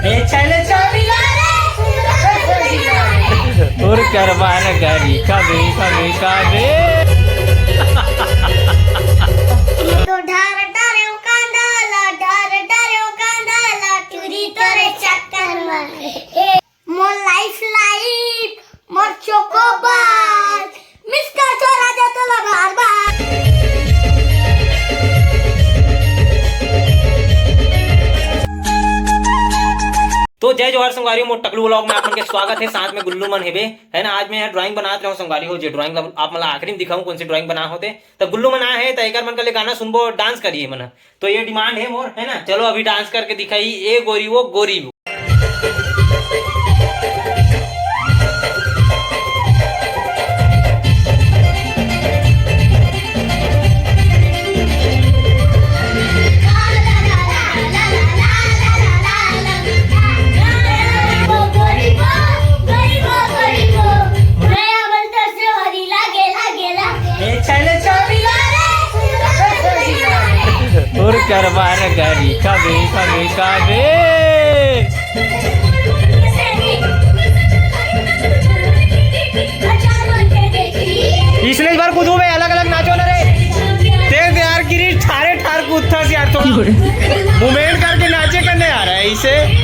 और करवाना गाड़ी कभी कभी कभी तो ढार ढारे कांदाला ढार ढारे कांदाला चुरी तोरे चक्कर मारे मोर लाइफ मोर चोकोबार मिसका चोरा जातो ला बार बार। तो जय जोहर संगवारियों मोर टकलू व्लॉग में आपन के स्वागत है। साथ में गुल्लू मन हेबे है ना। आज मैं यहाँ ड्राइंग बनात रहा हूँ संगवारी हो जे ड्राइंग आप मतलब आखिरी में दिखाऊं कौन सी ड्राइंग बना होते तब गुल्लू मन आए है तयकर मन का ले गाना सुनबो डांस करिए मन। तो ये डिमांड है मोर है ना। चलो अभी डांस करके दिखाई ए गोरी वो गोरी वो। और करवाना गाड़ी कभी कभी कभी इसने इस बार कूदो में अलग अलग नाचो ना रे। देख यार गिरी ठारे ठार कूदता से यार तो मूवमेंट करके नाचे करने आ रहा है इसे।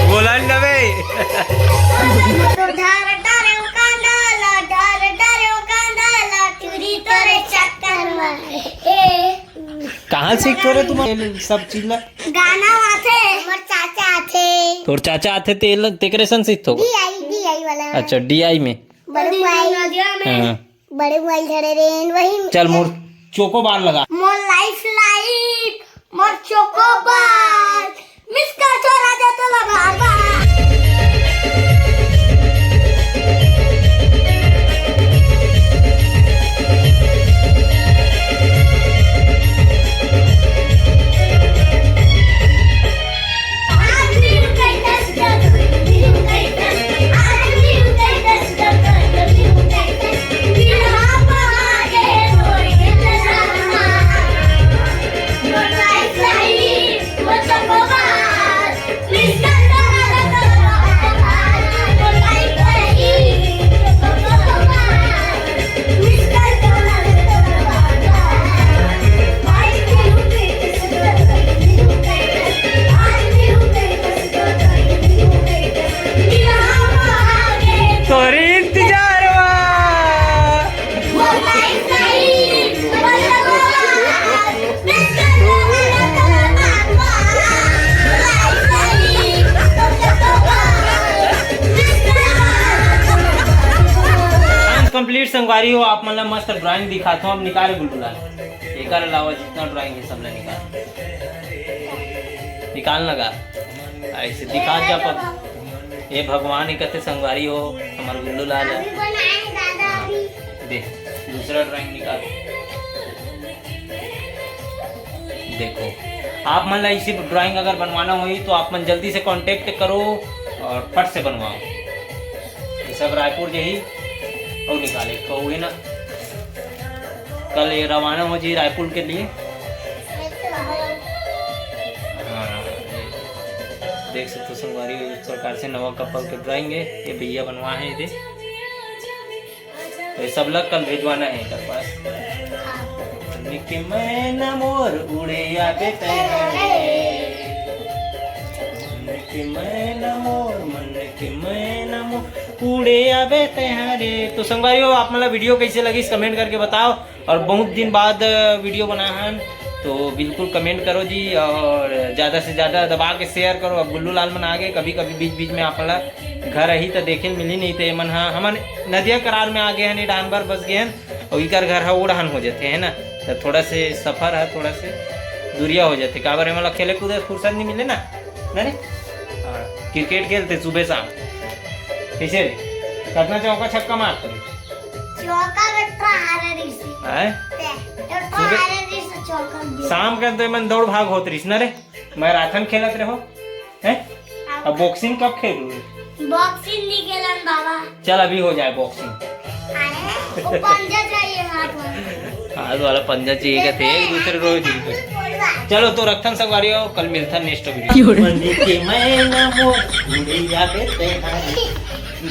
गोलंजा भाई तो ढार ढारे कांदाला ढार ढारे कांदाला चुरी तोरे चक्कर मारे। कहाँ सीखते रे तुम सब चीज ला? गाना आथे मोर चाचा आथे तोर चाचा आथे तेकरे सन सीखतो। डीआई वाला। अच्छा डीआई में बड़े मोबाइल हाँ। बड़े मोबाइल धरे रेन वही चल मोर चोको बार लगा। मोर लाइफ मोर चोकोबार मिसका चोरा जातो ला बार बार। कंप्लीट संगवारी हो आप मतलब मस्त ड्राइंग दिखाता हूँ। अब निकाले गुलगुला एक अलावा जितना ड्राइंग है सब निकाल लगा ऐसे दिखा जा पर ये भगवान ही कहते संगवारी हो हमारे गुल्लू लाल दे दूसरा ड्राइंग निकाल। देखो आप मतलब इसी ड्राइंग अगर बनवाना हो तो आप मन जल्दी से कांटेक्ट करो और फट से बनवाओ। ये सब रायपुर यही और निकाले तो हुए ना। कल ये रवाना हो जी रायपुर के लिए। हाँ देख सकते संगवारी सरकार से नवा कपल के ड्राइंग है ये भैया बनवा है इधर। तो ये सब लग कल भेजवाना है इधर पास। मैं न मोर उड़े आगे मैं न मोर मन के मैं न मोर उड़े आबे तैयारे। तो संगवारियों आप मतलब वीडियो कैसे लगी कमेंट करके बताओ। और बहुत दिन बाद वीडियो बनाया है तो बिल्कुल कमेंट करो जी और ज़्यादा से ज़्यादा दबा के शेयर करो। अब गुल्लू लाल मन आ गए कभी कभी बीच बीच में आप घर रही तो देखे मिली नहीं थे मन। हाँ हम नदिया करार में आ गए हैं डान बार बस गए हैं और इकर घर है उड़ान हो जाते हैं ना। तो थोड़ा से सफ़र है थोड़ा से दूरिया हो जाते का बारे मतलब खेले कूदे फुर्सत नहीं मिले ना नहीं। क्रिकेट खेलते सुबह शाम कैसे कतना चौका छक्का मारते चौका बेटा हारे रिसी हैं? बेटा हारे रिसी चौका दिया शाम के तो मन दौड़ भाग होत रहीस ना रे मैराथन खेलत रहो हैं अब बॉक्सिंग कब खेलू बॉक्सिंग नहीं खेलन बाबा चल अभी हो जाए बॉक्सिंग अरे वो पंजा चाहिए हाथ में हाथ वाला पंजा चाहिए का थे एक दूसरे रोज दिन पे चलो तो रखथन संगवारियों कल मिलथन नेक्स्ट वीडियो के मैं ना मो उड़े जाबे तेहारे